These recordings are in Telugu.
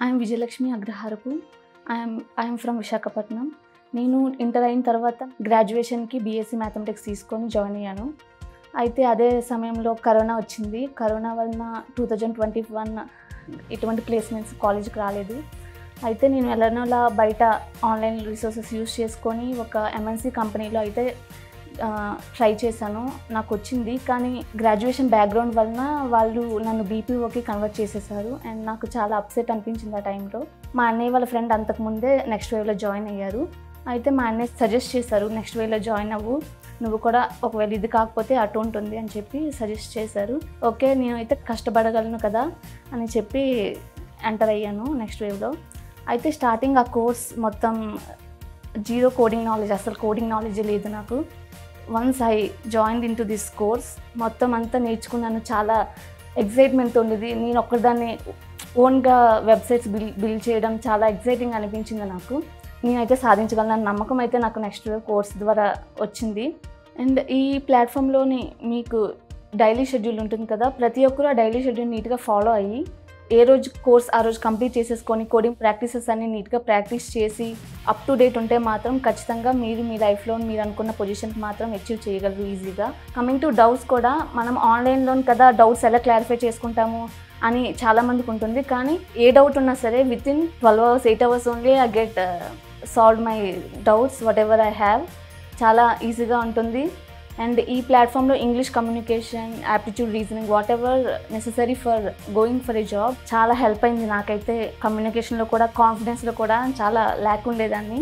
I'm Vijayalakshmi Agraharapu. I'm from Visakhapatnam. నేను ఇంటర్ అయిన తర్వాత గ్రాడ్యుయేషన్కి బీఎస్సీ మ్యాథమెటిక్స్ తీసుకొని జాయిన్ అయ్యాను. అయితే అదే సమయంలో కరోనా వచ్చింది. కరోనా వలన 2021 ఎటువంటి ప్లేస్మెంట్స్ కాలేజ్కి రాలేదు. అయితే నేను ఎలానోలా బయట ఆన్లైన్ రిసోర్సెస్ యూజ్ చేసుకొని ఒక ఎంఎన్సీ కంపెనీలో అయితే ట్రై చేశాను. నాకు వచ్చింది. కానీ గ్రాడ్యుయేషన్ బ్యాక్గ్రౌండ్ వలన వాళ్ళు నన్ను బీపీఓకి కన్వర్ట్ చేసేసారు. అండ్ నాకు చాలా అప్సెట్ అనిపించింది ఆ టైంలో. మా అన్నయ్య వాళ్ళ ఫ్రెండ్ అంతకుముందే నెక్స్ట్ వేవ్లో జాయిన్ అయ్యారు. అయితే మా అన్నయ్య సజెస్ట్ చేశారు, నెక్స్ట్ వేవ్లో జాయిన్ అవ్వు, నువ్వు కూడా ఒకవేళ ఇది కాకపోతే అటు ఉంటుంది అని చెప్పి సజెస్ట్ చేశారు. ఓకే, నేను అయితే కష్టపడగలను కదా అని చెప్పి ఎంటర్ అయ్యాను నెక్స్ట్ వేవ్లో. అయితే స్టార్టింగ్ ఆ కోర్స్ మొత్తం జీరో కోడింగ్ నాలెడ్జ్, అసలు కోడింగ్ నాలెడ్జ్ లేదు నాకు. Once I joined in to this course మొత్తం అంతా నేర్చుకున్నాను. చాలా ఎగ్జైట్మెంట్ ఉండేది. నేను ఒక్కదాన్ని ఓన్గా వెబ్సైట్స్ బిల్డ్ చేయడం చాలా ఎగ్జైటింగ్ అనిపించింది నాకు. నేనైతే సాధించగలను నమ్మకం అయితే నాకు నెక్స్ట్ కోర్స్ ద్వారా వచ్చింది. అండ్ ఈ ప్లాట్ఫామ్లోని మీకు డైలీ షెడ్యూల్ ఉంటుంది కదా, ప్రతి ఒక్కరు ఆ డైలీ షెడ్యూల్ నీట్గా ఫాలో అయ్యి ఏ రోజు కోర్స్ ఆ రోజు కంప్లీట్ చేసేసుకొని కోడింగ్ ప్రాక్టీసెస్ అన్ని నీట్గా ప్రాక్టీస్ చేసి అప్ టు డేట్ ఉంటే మాత్రం ఖచ్చితంగా మీరు మీ లైఫ్లో మీరు అనుకున్న పొజిషన్కి మాత్రం అచీవ్ చేయగలరు ఈజీగా. కమింగ్ టు డౌట్స్ కూడా, మనం ఆన్లైన్లో కదా డౌట్స్ ఎలా క్లారిఫై చేసుకుంటాము అని చాలామందికి ఉంటుంది. కానీ ఏ డౌట్ ఉన్నా సరే within 12 hours 8 hours only I get solve my doubts what ever I have. చాలా ఈజీగా ఉంటుంది. అండ్ ఈ ప్లాట్ఫామ్లో English communication, aptitude, reasoning, what ever necessary for going for a job చాలా హెల్ప్ అయింది నాకైతే. కమ్యూనికేషన్లో కూడా కాన్ఫిడెన్స్లో కూడా చాలా ల్యాక్ ఉండేదాన్ని.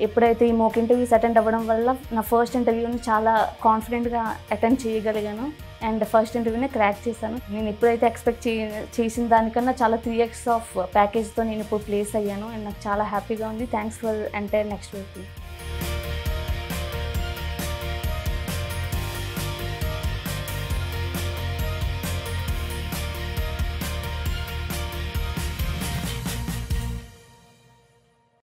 ఎప్పుడైతే ఈ మోక్ ఇంటర్వ్యూస్ అటెండ్ అవ్వడం వల్ల నా ఫస్ట్ ఇంటర్వ్యూని చాలా కాన్ఫిడెంట్గా అటెండ్ చేయగలిగాను. అండ్ ఫస్ట్ ఇంటర్వ్యూనే క్రాక్ చేశాను. నేను ఎప్పుడైతే ఎక్స్పెక్ట్ చేసిన దానికన్నా చాలా 3x ఆఫ్ ప్యాకేజ్తో నేను ఇప్పుడు ప్లేస్ అయ్యాను. అండ్ నాకు చాలా హ్యాపీగా ఉంది. Thanks for entire next wave.